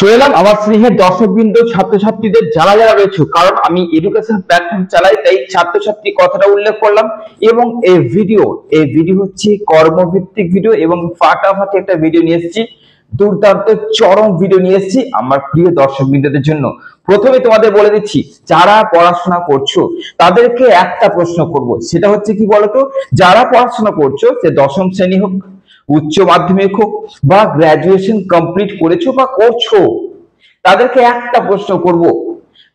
চলে এলাম আমার স্নেহের দর্শকবৃন্দ ছাত্রছাত্রীদের যারা যারা রয়েছে, কারণ আমি এডুকেশন প্ল্যাটফর্ম চালাই, তাই ছাত্রছাত্রী কথাটা উল্লেখ করলাম। এবং এই ভিডিও হচ্ছে কর্মভিত্তিক ভিডিও এবং ফাটাফাটি একটা ভিডিও নিয়ে এসেছি, দুর্দান্ত চরম ভিডিও নিয়ে এসেছি আমার প্রিয় দর্শকবৃন্দদের জন্য। প্রথমে তোমাদের বলে দিচ্ছি, যারা পড়াশোনা করছো তাদেরকে একটা প্রশ্ন করব, সেটা হচ্ছে কি বলতো, যারা পড়াশোনা করছো সে দশম শ্রেণী হোক, উচ্চ মাধ্যমিক হোক বা গ্রাজুয়েশন কমপ্লিট করেছো বা করছো, তাদেরকে একটা প্রশ্ন করব।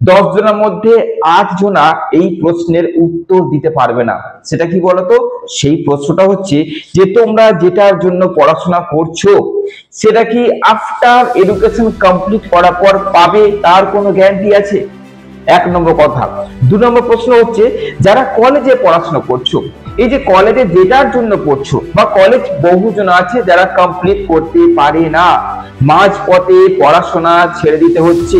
10 জনের মধ্যে 8 জনা এই প্রশ্নের উত্তর দিতে পারবে না। সেটা কি বলতো, সেই প্রশ্নটা হচ্ছে যে তোমরা যেটার জন্য পড়াশোনা করছো সেটা কি আফটার এডুকেশন কমপ্লিট করার পর পাবে, তার কোনো গ্যারান্টি আছে? 1 নম্বর কথা। 2 নম্বর প্রশ্ন হচ্ছে, যারা কলেজে পড়াশোনা করছো, এই যে কলেজে যেটার জন্য পড়ছো বা কলেজ বহুজন আছে যারা কমপ্লিট করতে পারে না, মাঝপথে পড়াশোনা ছেড়ে দিতে হচ্ছে,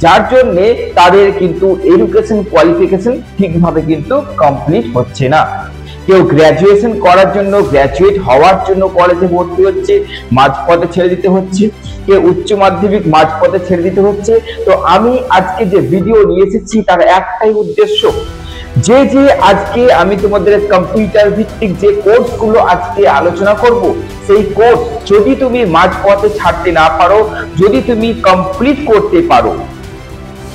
যার জন্য তাদের কিন্তু এডুকেশন কোয়ালিফিকেশন ঠিকভাবে কিন্তু কমপ্লিট হচ্ছে না। কেউ গ্রাজুয়েশন করার জন্য, গ্রাজুয়েট হওয়ার জন্য কলেজে ভর্তি হচ্ছে, মাঝপথে ছেড়ে দিতে হচ্ছে, কেউ উচ্চ মাধ্যমিক মাঝপথে ছেড়ে দিতে হচ্ছে। তো আমি আজকে যে ভিডিও নিয়ে এসেছি তার একটাই উদ্দেশ্য, যে আজকে আমি তোমাদের কম্পিউটার ভিত্তিক যে কোর্সগুলো আজকে আলোচনা করব, সেই কোর্স যদি তুমি মাঝপথে ছাড়তে না পারো, যদি তুমি কমপ্লিট করতে পারো,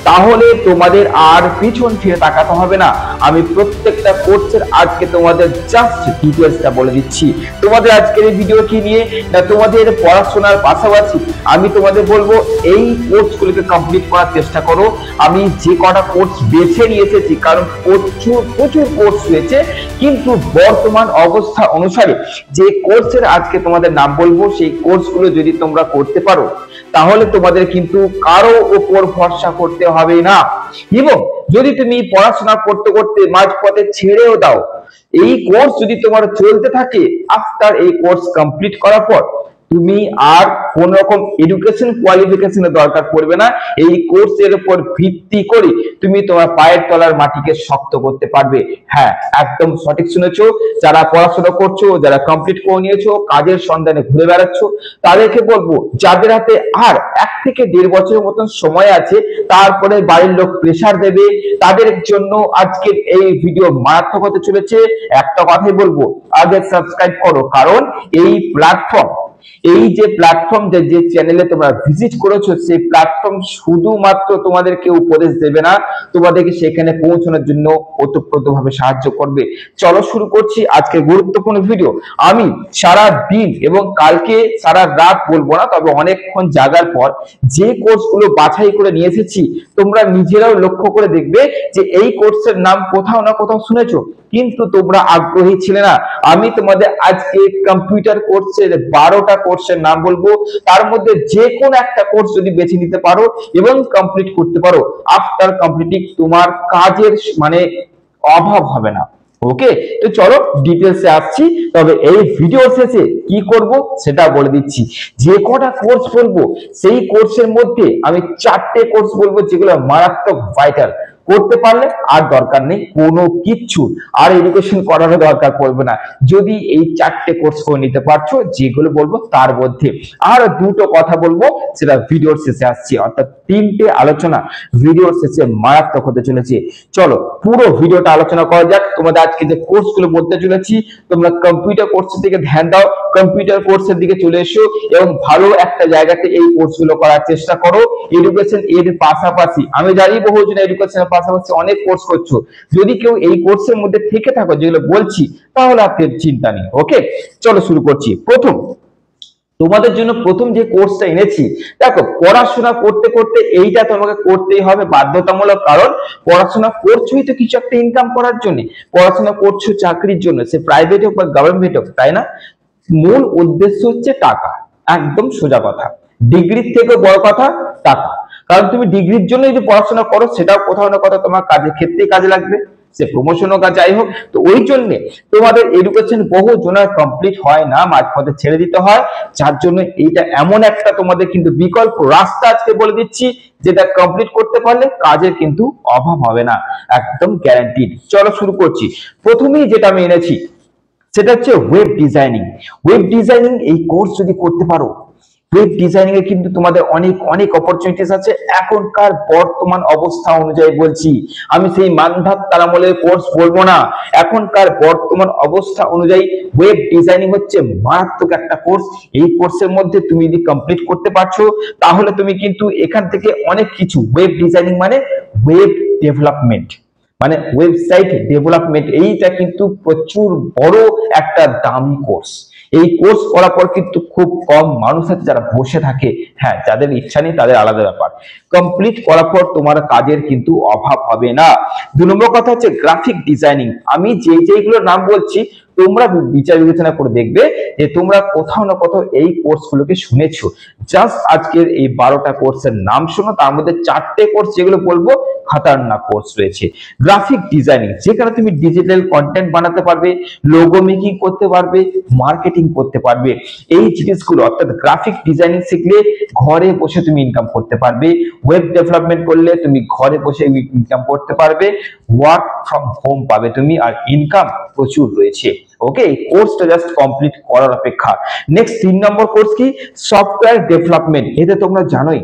তাহলে তোমাদের আর পিছন ফিরে তাকাতে হবে না। আমি প্রত্যেকটা কোর্সের আজকে তোমাদের জাস্ট ডিটেইলসটা বলে দিচ্ছি। তোমাদের আজকের এই ভিডিও কি নিয়ে, না তোমাদের পড়াশোনার পাশাপাশি আমি তোমাদের বলবো এই কোর্সগুলোকে কমপ্লিট করার চেষ্টা করো। আমি যে কটা কোর্স বেছে নিয়ে এসেছি, কারণ প্রচুর কোর্স রয়েছে, কিন্তু বর্তমান অবস্থা অনুসারে যে কোর্সের আজকে তোমাদের নাম বলবো, সেই কোর্সগুলো যদি তোমরা করতে পারো তাহলে তোমাদের কিন্তু কারো উপর ভরসা করতে হবে না। এবং যদি তুমি পড়াশোনা করতে করতে মাঝপথে ছেড়েও দাও, এই কোর্স যদি তোমার চলতে থাকে, আফটার এই কোর্স কমপ্লিট করার পর তুমি আর কোন রকম এডুকেশন কোয়ালিফিকেশনের দরকার পড়বে না। এই কোর্সের উপর ভিত্তি করে তুমি তোমার পায়ের তলার মাটিকে শক্ত করতে পারবে। হ্যাঁ, একদম সঠিক শুনেছো। যারা পড়াশোনা করছো, যারা কমপ্লিট করে নিয়েছো, কাজের সন্ধানে ঘুরে বেড়াচ্ছো, তাদেরকে বলবো, যাদের হাতে আর 1 থেকে 1.5 বছরের মতন সময় আছে, তারপরে বাড়ির লোক প্রেসার দেবে, তাদের জন্য আজকের এই ভিডিও মারাত্মক হতে চলেছে। একটা কথাই বলবো, আগে সাবস্ক্রাইব করো, কারণ এই যে প্ল্যাটফর্ম যে চ্যানেলে তোমরা ভিজিট করেছো, সেই প্ল্যাটফর্ম শুধুমাত্র তোমাদেরকে উপদেশ দেবে না, তোমাদেরকে সেখানে পৌঁছানোর জন্য ওতপ্রোতভাবে সাহায্য করবে। চলো শুরু করছি আজকে গুরুত্বপূর্ণ ভিডিও। আমি সারা দিন এবং কালকে সারা রাত বলবো না, তবে অনেকক্ষণ জাগার পর যে কোর্সগুলো বাছাই করে নিয়ে এসেছি, তোমরা নিজেরাও লক্ষ্য করে দেখবে যে এই কোর্সের নাম কোথাও না কোথাও শুনেছো, কিন্তু তোমরা আগ্রহী ছিলে না। আমি তোমাদের আজকে কম্পিউটার কোর্সের 12টা কোর্সের নাম বলবো, তার মধ্যে যে কোনো একটা কোর্স যদি বেছে নিতে পারো এবং কমপ্লিট করতে পারো, আফটার কমপ্লিটিং তোমার কাজের অভাব হবে না। ওকে, তো চলো ডিটেলসে আসছি। তবে এই ভিডিও শেষে কি করব সেটা বলে দিচ্ছি। যে কটা কোর্স বলবো, সেই কোর্সের মধ্যে আমি 4টে কোর্স বলবো যেগুলো মারাত্মক ভাইটাল, করতে পারলে আর দরকার নেই কোনো কিচ্ছু, আর এডুকেশন করারও দরকার পড়বে না যদি এই 4টে কোর্স করে নিতে পারছো, যেগুলো বলবো তার মধ্যে। আর 2টো কথা বলবো, সেটা ভিডিওর শেষে আসছি, অর্থাৎ 3টে আলোচনা ভিডিওর শেষে মারাত্মক হতে চলেছে। চলো পুরো ভিডিওটা আলোচনা করা যাক। তোমাদের আজকে যে কোর্সগুলো বলতে চলেছি, তোমরা কম্পিউটার কোর্সের দিকে ধ্যান দাও, কম্পিউটার কোর্সের দিকে চলে এসো এবং ভালো একটা জায়গাতে এই কোর্সগুলো করার চেষ্টা করো। এডুকেশন এর পাশাপাশি আমি জানি বহুজন এডুকেশনের পাশাপাশি অনেক কোর্স করছো, যদি কেউ এই কোর্সের মধ্যে থেকে থাকো যেগুলো বলছি, তাহলে আপনার চিন্তা নেই। ওকে, চলো শুরু করছি। তোমাদের জন্য প্রথম যে কোর্সটা এনেছি, দেখো পড়াশোনা করতে করতে এইটা তোমাকে করতেই হবে বাধ্যতামূলক, কারণ পড়াশোনা করছোই তো কিছু একটা ইনকাম করার জন্য, পড়াশোনা করছো চাকরির জন্য, সে প্রাইভেট হোক বা গভর্নমেন্ট হোক, তাই না? মূল উদ্দেশ্য হচ্ছে টাকা, একদম সোজা কথা। ডিগ্রির থেকে বড় কথা টাকা, কারণ তুমি ডিগ্রির জন্য যদি পড়াশোনা করো, সেটাও কোথাও না কোথাও তোমার কাজের ক্ষেত্রেই কাজে লাগবে, সে প্রমোশন হোক আর যাই হোক। তো ওই জন্য তোমাদের এডুকেশন বহু জনের কমপ্লিট হয় না, মাঝপথে ছেড়ে দিতে হয়, যার জন্য এইটা এমন একটা তোমাদের কিন্তু বিকল্প রাস্তা আজকে বলে দিচ্ছি, যেটা কমপ্লিট করতে পারলে কাজের কিন্তু অভাব হবে না, একদম গ্যারান্টিড। চলো শুরু করছি। প্রথমেই যেটা আমি এনেছি সেটা হচ্ছে ওয়েব ডিজাইনিং। ওয়েব ডিজাইনিং এই কোর্স যদি করতে পারো, ওয়েব ডিজাইনিং এ কিন্তু তোমাদের অনেক অনেক অপরচুনিটিস আছে এখনকার বর্তমান অবস্থা অনুযায়ী বলছি। আমি সেই মানধাত তারামলের কোর্স বলবো না, এখনকার বর্তমান অবস্থা অনুযায়ী ওয়েব ডিজাইনিং হচ্ছে মারাত্মক একটা কোর্স। এই কোর্সের মধ্যে তুমি যদি কমপ্লিট করতে পারছো তাহলে তুমি কিন্তু এখান থেকে অনেক কিছু, ওয়েব ডিজাইনিং মানে ওয়েব ডেভেলপমেন্ট, মানে ওয়েবসাইট ডেভেলপমেন্ট, এইটা কিন্তু প্রচুর বড় একটা দামি কোর্স। এই কোর্স করার পর কিন্তু খুব কম মানুষ আছে যারা বসে থাকে, হ্যাঁ যাদের ইচ্ছা নেই তাদের আলাদা ব্যাপার, কমপ্লিট করার পর তোমার কাজের কিন্তু অভাব হবে না। 2 নম্বর কথা হচ্ছে গ্রাফিক ডিজাইনিং। আমি যেগুলোর নাম বলছি তোমরা বিচার বিবেচনা করে দেখবে যে তোমরা কোথাও না কোথাও এই কোর্সগুলোকে শুনেছো। জাস্ট আজকের এই 12টা কোর্সের নাম শোনো, তার মধ্যে 4টে কোর্স যেগুলো বলবো খাতারনাক কোর্স রয়েছে। গ্রাফিক ডিজাইনিং, যেখানে তুমি ডিজিটাল কন্টেন্ট বানাতে পারবে, লোগো মেকিং করতে পারবে, মার্কেটিং করতে পারবে। এই জিনিসগুলো অর্থাৎ গ্রাফিক ডিজাইনিং শিখলে ঘরে বসে তুমি ইনকাম করতে পারবে, ওয়েব ডেভেলপমেন্ট করলে তুমি ঘরে বসে ইনকাম করতে পারবে, ওয়ার্ক ফ্রম হোম পাবে তুমি, আর ইনকাম প্রচুর রয়েছে। ওকে, এই কোর্সটা জাস্ট কমপ্লিট করার অপেক্ষা। নেক্সট 3 নম্বর কোর্স কি? Software development. এটা তোমরা জানোই,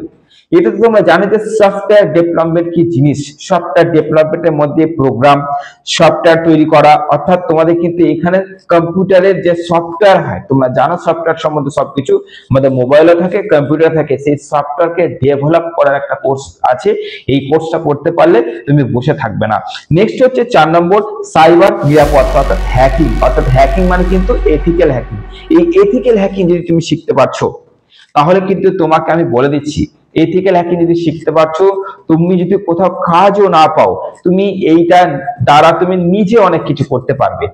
এটা তো তোমরা জানো যে সফটওয়্যার ডেভেলপমেন্ট কি জিনিস। সফটওয়্যার ডেভেলপমেন্টের মধ্যে প্রোগ্রাম, সফটওয়্যার তৈরি করা, অর্থাৎ তোমাদের কিন্তু এখানে কম্পিউটারের যে সফটওয়্যার হয়, তোমরা জানো সফটওয়্যার সম্বন্ধে সবকিছু, আমাদের মোবাইলও থাকে, কম্পিউটার থাকে, সেই সফটওয়্যারকে ডেভেলপ করার একটা কোর্স আছে। এই কোর্সটা করতে পারলে তুমি বসে থাকবে না। নেক্সট হচ্ছে 4 নম্বর সাইবার নিরাপত্তা, অর্থাৎ হ্যাকিং। অর্থাৎ হ্যাকিং মানে কিন্তু এথিক্যাল হ্যাকিং। এই এথিক্যাল হ্যাকিং যদি তুমি শিখতে পারছো তাহলে কিন্তু তোমাকে আমি বলে দিচ্ছি, এথিক্যাল হ্যাকিং যদি শিখতে পারছো, তুমি যদি কোথাও কাজও না পাও, তুমি এইটা দ্বারা তুমি নিজে অনেক কিছু করতে পারবে।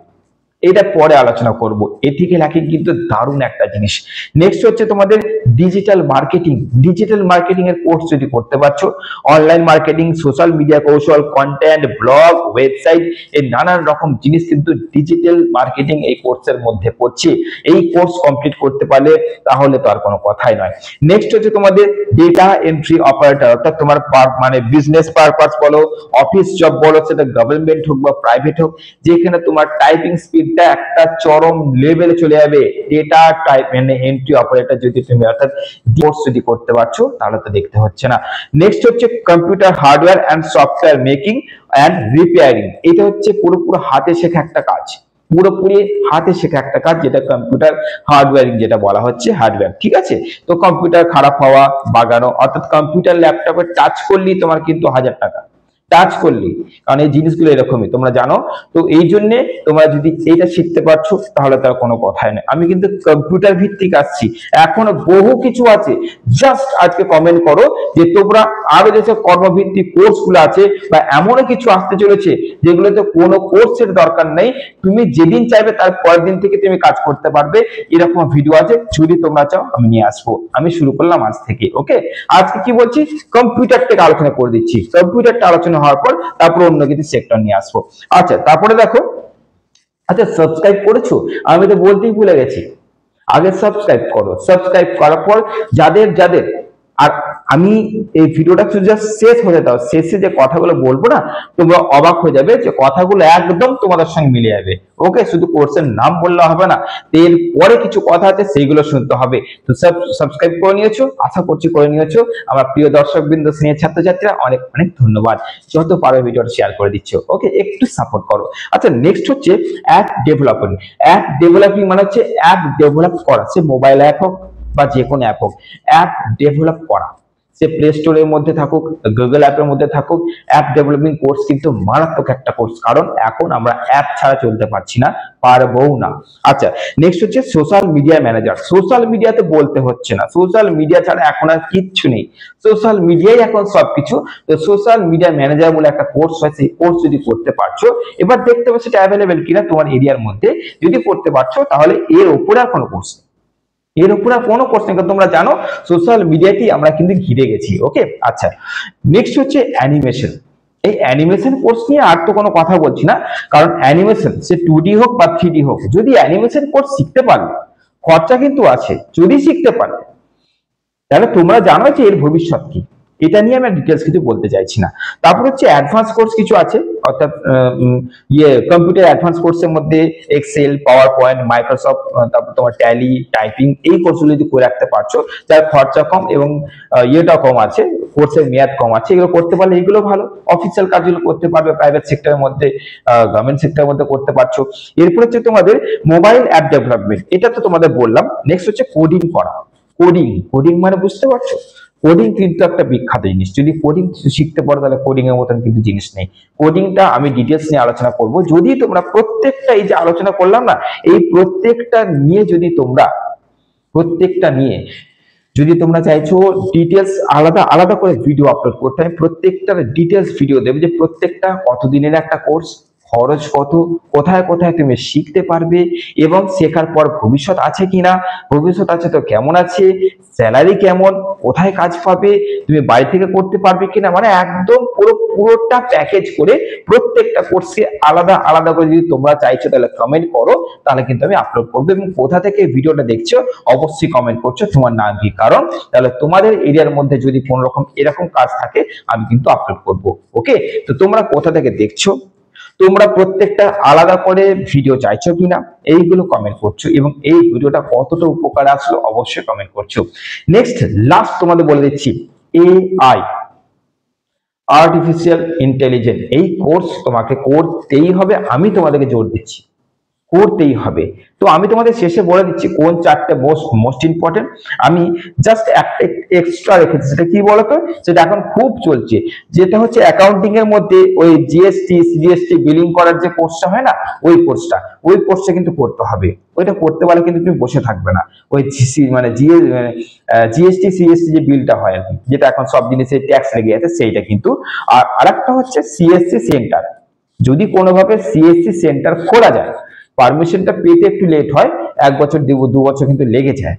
এটা পরে আলোচনা করব। এথিক্যাল হ্যাকিং কিন্তু দারুণ একটা জিনিস। নেক্সট হচ্ছে তোমাদের ডিজিটাল মার্কেটিং। ডিজিটাল মার্কেটিং এর কোর্স যদি করতে পারছো, অনলাইন মার্কেটিং, সোশ্যাল মিডিয়া কৌশল, কন্টেন্ট, ব্লগ, ওয়েবসাইট, এই নানান রকম জিনিস কিন্তু ডিজিটাল মার্কেটিং এই কোর্সের মধ্যে পড়ছে। এই কোর্স কমপ্লিট করতে পারলে তাহলে তো আর কোনো কথাই নয়। নেক্সট হচ্ছে তোমাদের ডেটা এন্ট্রি অপারেটর, অর্থাৎ তোমার মানে বিজনেস পারপাস বলো, অফিস জব বলো, সেটা গভর্নমেন্ট হোক বা প্রাইভেট হোক, যেখানে তোমার টাইপিং স্পিড একটা চরম লেভেলে চলে যাবে। ডেটা টাইপ মানে এন্ট্রি অপারেটর যদি তুমি অর্থাৎ কোর্স যদি করতে পারছো তাহলে তো দেখতে হচ্ছে না। নেক্সট হচ্ছে computer hardware and software making and repairing. এটা হচ্ছে পুরোপুরি হাতে শেখা একটা কাজ, পুরোপুরি হাতে শেখা একটা কাজ, যেটা কম্পিউটার হার্ডওয়্যারিং যেটা বলা হচ্ছে হার্ডওয়্যার, ঠিক আছে। তো কম্পিউটার খারাপ হওয়া, বাগানো, অর্থাৎ কম্পিউটার ল্যাপটপে টাচ করলেই তোমার কিন্তু 1000 টাকা, টাচ করলি, কারণ এই জিনিসগুলো এরকমই তোমরা জানো। তো এই জন্য তোমরা যদি এইটা শিখতে পারছো তাহলে তার কোনো কথাই নেই। আমি কিন্তু কম্পিউটার ভিত্তিক আসছি, এখনো বহু কিছু আছে। জাস্ট আজকে কমেন্ট করো যে তোমরা আরো যেসব কর্মভিত্তিক কোর্স গুলো আছে বা এমনও কিছু আসতে চলেছে যেগুলোতে কোনো কোর্সের দরকার নেই, তুমি যেদিন চাইবে তার পরের দিন থেকে তুমি কাজ করতে পারবে, এরকম ভিডিও আছে। যদি তোমরা চাও আমি নিয়ে আসবো। আমি শুরু করলাম আজ থেকে। ওকে, আজকে কি বলছি, কম্পিউটার থেকে আলোচনা করে দিচ্ছি। কম্পিউটারটা আলোচনা হওয়ার পর তারপর অন্য কিছু সেক্টর নিয়ে আসবো। আচ্ছা, তারপরে দেখো, আচ্ছা সাবস্ক্রাইব করেছো? আমি তো বলতেই ভুলে গেছি, আগে সাবস্ক্রাইব করো। সাবস্ক্রাইব করার পর যাদের যাদের, আর আমি এই ভিডিওটা শুধু জাস্ট শেষ হতে দাও, শেষে যে কথাগুলো বলবো না তোমরা অবাক হয়ে যাবে, যে কথাগুলো একদম তোমাদের সঙ্গে মিলে যাবে। ওকে, শুধু কোর্সের নাম বললে হবে না, এরপরে কিছু কথা আছে সেইগুলো শুনতে হবে। তো সাবস্ক্রাইব করে নিয়েছো, আশা করছি করে নিয়েছো। আমার প্রিয় দর্শকবৃন্দ, স্নেহের ছাত্রছাত্রীরা, অনেক অনেক ধন্যবাদ। যত পারো ভিডিওটা শেয়ার করে দিচ্ছ। ওকে, একটু সাপোর্ট করো। আচ্ছা, নেক্সট হচ্ছে অ্যাপ ডেভেলপিং। অ্যাপ ডেভেলপিং মানে হচ্ছে অ্যাপ ডেভেলপ করা, সে মোবাইল অ্যাপ হোক বা যে কোনো অ্যাপ হোক, অ্যাপ ডেভেলপ করা, সে প্লে স্টোরের মধ্যে থাকুক, গুগল অ্যাপের মধ্যে থাকুক। অ্যাপ ডেভেলপিং কোর্স কিন্তু মারাত্মক একটা কোর্স, কারণ এখন আমরা অ্যাপ ছাড়া চলতে পারছি না, পারবও না। আচ্ছা, নেক্সট হচ্ছে সোশ্যাল মিডিয়া ম্যানেজার। সোশ্যাল মিডিয়াতে বলতে হচ্ছে না, সোশ্যাল মিডিয়া ছাড়া এখন আর কিচ্ছু নেই, সোশ্যাল মিডিয়াই এখন সবকিছু। তো সোশ্যাল মিডিয়া ম্যানেজার বলে একটা কোর্স হয়, সেই কোর্স যদি করতে পারছো, এবার দেখতে হবে সেটা অ্যাভেলেবেল কিনা তোমার এরিয়ার মধ্যে। যদি করতে পারছো তাহলে এর উপরে আর কোনো কোর্স, এর উপরে কোনো কোর্স নেই। তোমরা জানো সোশ্যাল মিডিয়াতেই আমরা কিন্তু ঘিরে গেছি। ওকে, আচ্ছা, নেক্সট হচ্ছে অ্যানিমেশন। এই অ্যানিমেশন কোর্স নিয়ে আর তো কোনো কথা বলছি না, কারণ অ্যানিমেশন সে 2D হোক বা 3D হোক, যদি অ্যানিমেশন কোর্স শিখতে পারলে খরচা কিন্তু আছে, যদি শিখতে পারলে তাহলে তোমরা জানো যে এর ভবিষ্যৎ কি। এটা নিয়ে আমি ডিটেলস কিছু বলতে চাইছি না। তারপর হচ্ছে অ্যাডভান্স কোর্স কিছু আছে, অর্থাৎ কম্পিউটার অ্যাডভান্স কোর্সের মধ্যে এক্সেল, পাওয়ার পয়েন্ট, মাইক্রোসফট, তারপর তোমার ট্যালি, টাইপিং, এই কোর্সগুলো যদি করে রাখতে পারছো, যার খরচা কম এবং ইয়েটা কম আছে, কোর্সের মেয়াদ কম আছে, এগুলো করতে পারলে এগুলো ভালো। অফিসিয়াল কাজগুলো করতে পারবে, প্রাইভেট সেক্টরের মধ্যে, গভর্নমেন্ট সেক্টরের মধ্যে করতে পারছো। এরপর হচ্ছে তোমাদের মোবাইল অ্যাপ ডেভেলপমেন্ট, এটা তো তোমাদের বললাম। নেক্সট হচ্ছে কোডিং করা। কোডিং মানে বুঝতে পারছো, কোডিং কিন্তু একটা বিখ্যাত জিনিস। যদি কোডিং শিখতে পারো তাহলে কোডিং এর মতন কিন্তু জিনিস নেই। কোডিংটা আমি ডিটেলস নিয়ে আলোচনা করব। যদি তোমরা প্রত্যেকটা এই যে আলোচনা করলাম না, এই প্রত্যেকটা নিয়ে যদি তোমরা চাইছো ডিটেলস আলাদা আলাদা করে ভিডিও আপলোড করতে, আমি প্রত্যেকটার ডিটেলস ভিডিও দেবো, যে প্রত্যেকটা কত দিনের একটা কোর্স, খরচ কত, কোথায় কোথায় তুমি শিখতে পারবে, এবং শেখার পর ভবিষ্যৎ আছে কিনা, ভবিষ্যৎ আছে তো কেমন আছে, স্যালারি কেমন, কোথায় কাজ পাবে, তুমি বাড়ি থেকে করতে পারবে কিনা, মানে একদম পুরোটা প্যাকেজ করে প্রত্যেকটা কোর্সকে আলাদা আলাদা করে যদি তোমরা চাইছো তাহলে কমেন্ট করো, তাহলে কিন্তু আমি আপলোড করবো। এবং কোথা থেকে ভিডিওটা দেখছো অবশ্যই কমেন্ট করছো তোমার নাম কি, কারণ তাহলে তোমাদের এরিয়ার মধ্যে যদি কোন রকম এরকম কাজ থাকে আমি কিন্তু আপলোড করবো। ওকে, তো তোমরা কোথা থেকে দেখছো, তোমরা প্রত্যেকটা আলাদা করে ভিডিও চাইছো কিনা, এইগুলো কমেন্ট করছো, এবং এই ভিডিওটা কতটা উপকার আসলো অবশ্যই কমেন্ট করছো। নেক্সট লাস্ট তোমাদের বলে দিচ্ছি, এআই, আর্টিফিশিয়াল ইন্টেলিজেন্স, এই কোর্স তোমাকে করতেই হবে, আমি তোমাদেরকে জোর দিচ্ছি, করতেই হবে। তো আমি তোমাদের শেষে বলে দিচ্ছি কোন চারটে মোস্ট ইম্পর্টেন্ট। আমি জাস্ট একটা এক্সট্রা রেখেছি, সেটা কি বলতো, সেটা এখন খুব চলছে, যেটা হচ্ছে অ্যাকাউন্টিং এর মধ্যে ওই জিএসটি সিজিএসটি বিলিং করার যে কোর্সটা হয় না, ওই কোর্সটা কিন্তু করতে হবে। ওইটা করতে পারলে কিন্তু তুমি বসে থাকবে না। ওই জিএসটি সিএসটি যে বিলটা হয় আর কি, যেটা এখন সব জিনিসে ট্যাক্স লেগে আছে, সেইটা কিন্তু। আর আরেকটা হচ্ছে সিএসসি সেন্টার, যদি কোনোভাবে সিএসসি সেন্টার খোলা যায়, পারমিশনটা পেতে একটু লেট হয়, 1 বছর 2 বছর কিন্তু লেগে যায়,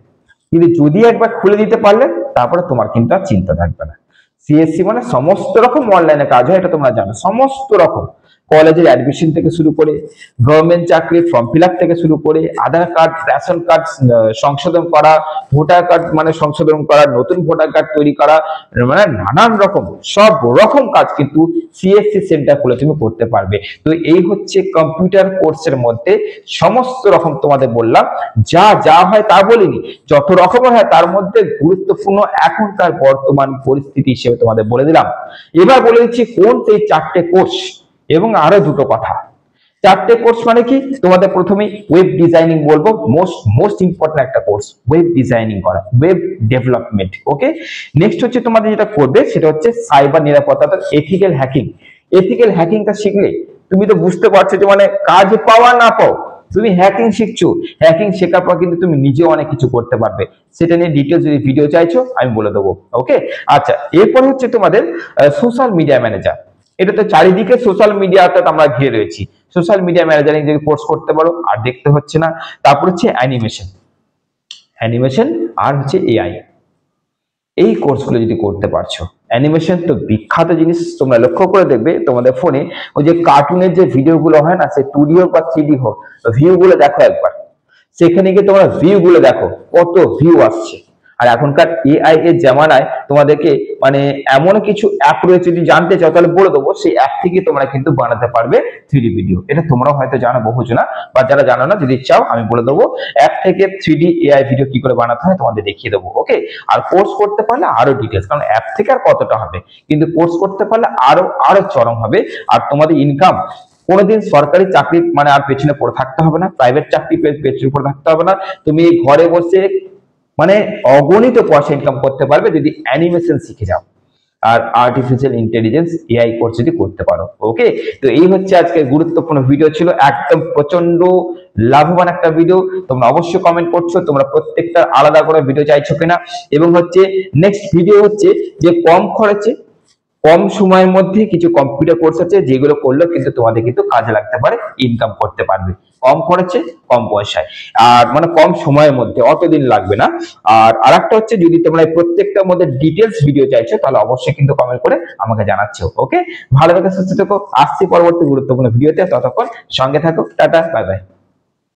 কিন্তু যদি একবার খুলে দিতে পারলে তারপরে তোমার কিন্তু আর চিন্তা থাকবে না। সিএসসি মানে সমস্ত রকম অনলাইনে কাজ হয়, এটা তোমরা জানো, সমস্ত রকম, কলেজের অ্যাডমিশন থেকে শুরু করে, গভর্নমেন্ট চাকরির ফর্ম ফিল আপ থেকে শুরু করে, আধার কার্ড, রেশন কার্ড সংশোধন করা, ভোটার কার্ড মানে সংশোধন করা, নতুন ভোটার কার্ড তৈরি করা, মানে নানান রকম সব রকম কাজ কিন্তু সিএসসি সেন্টার খুলে তুমি করতে পারবে। তো এই হচ্ছে কম্পিউটার কোর্সের মধ্যে সমস্ত রকম তোমাদের বললাম, যা হয় তা বলিনি, যত রকমের হয় তার মধ্যে গুরুত্বপূর্ণ এখনকার বর্তমান পরিস্থিতি হিসেবে তোমাদের বলে দিলাম। এবার বলে দিচ্ছি কোন সেই 4টে কোর্স, এবং আরো দুটো কথা। 4টে কোর্স মানে কি, তোমাদের প্রথমেই ওয়েব ডিজাইনিং বলবো, মোস্ট ইম্পর্টেন্ট একটা কোর্স, ওয়েব ডিজাইনিং করা, ওয়েব ডেভেলপমেন্ট। ওকে, নেক্সট হচ্ছে তোমাদের যেটা করবে সেটা হচ্ছে সাইবার নিরাপত্তা, অর্থাৎ এথিক্যাল হ্যাকিংটা শিখলে তুমি তো বুঝতে পারছো যে মানে কাজ পাওয়া না পাও, তুমি হ্যাকিং শিখছো, হ্যাকিং শেখার পর কিন্তু তুমি নিজেও অনেক কিছু করতে পারবে। সেটা নিয়ে ডিটেলস যদি ভিডিও চাইছো আমি বলে দেবো। ওকে, আচ্ছা, এরপর হচ্ছে তোমাদের সোশ্যাল মিডিয়া ম্যানেজার। এটা তো চারিদিকে সোশ্যাল মিডিয়াতে আমরা ঘিরে রয়েছি, সোশ্যাল মিডিয়া ম্যানেজারিং যদি কোর্স করতে পারো আর দেখতে হচ্ছে না। তারপর হচ্ছে অ্যানিমেশন আর হচ্ছে এআই, এই কোর্সগুলো যদি করতে পারছো। অ্যানিমেশন তো বিখ্যাত জিনিস, তোমরা লক্ষ্য করে দেখবে তোমাদের ফোনে ওই যে কার্টুনের যে ভিডিওগুলো হয় না, সে 2D হোক বা 3D হোক, ভিউ গুলো দেখো একবার, সেখানে গিয়ে তোমরা ভিউ গুলো দেখো কত ভিউ আসছে। আর এখনকার এআই এর জামানায় তোমাদেরকে মানে এমন কিছু অ্যাপ রয়েছে, যদি জানতে চাও তাহলে বলে দেবো, সেই অ্যাপ থেকে তোমরা কিন্তু বানাতে পারবে 3D ভিডিও। এটা তোমরাও হয়তো জানো বহুজনা, বা যারা জানো না যদি চাও আমি বলে দেবো, অ্যাপ থেকে 3D এআই ভিডিও কি করে বানাতে হয় তোমাদের দেখিয়ে দেবো। ওকে, আর কোর্স করতে পারলে আরো ডিটেলস, কারণ অ্যাপ থেকে আর কতটা হবে, কিন্তু কোর্স করতে পারলে আরো চরম হবে। আর তোমাদের ইনকাম কোনোদিন সরকারি চাকরি মানে আর পেছনে পড়ে থাকতে হবে না, প্রাইভেট চাকরি পেছনে পড়ে থাকতে হবে না, তুমি ঘরে বসে মানে অগণিত পয়সা ইনকাম করতে পারবে যদি অ্যানিমেশন শিখে যাও আর আর্টিফিশিয়াল ইন্টেলিজেন্স এআই কোর্স যদি করতে পারো। ওকে, তো এই হচ্ছে আজকে গুরুত্বপূর্ণ ভিডিও ছিল, একদম প্রচন্ড লাভবান একটা ভিডিও। তোমরা অবশ্যই কমেন্ট করছো তোমরা প্রত্যেকটা আলাদা করে ভিডিও চাইছো কিনা, এবং হচ্ছে নেক্সট ভিডিও হচ্ছে যে কম খরচে কম সময়ের মধ্যে কিছু কম্পিউটার কোর্স আছে যেগুলো করলেও কিন্তু তোমাদের কিন্তু কাজে লাগতে পারে, ইনকাম করতে পারবে কম খরচে কম পয়সায়, আর মানে কম সময়ের মধ্যে, অতদিন লাগবে না। আর আরেকটা হচ্ছে যদি তোমরা এই প্রত্যেকটার মধ্যে ডিটেলস ভিডিও চাইছো তাহলে অবশ্যই কিন্তু কমেন্ট করে আমাকে জানাচ্ছো। ওকে, ভালো থেকে সুস্থ থেকো, আসছি পরবর্তী গুরুত্বপূর্ণ ভিডিওতে, ততক্ষণ সঙ্গে থাকো, টাটা, বাই বাই।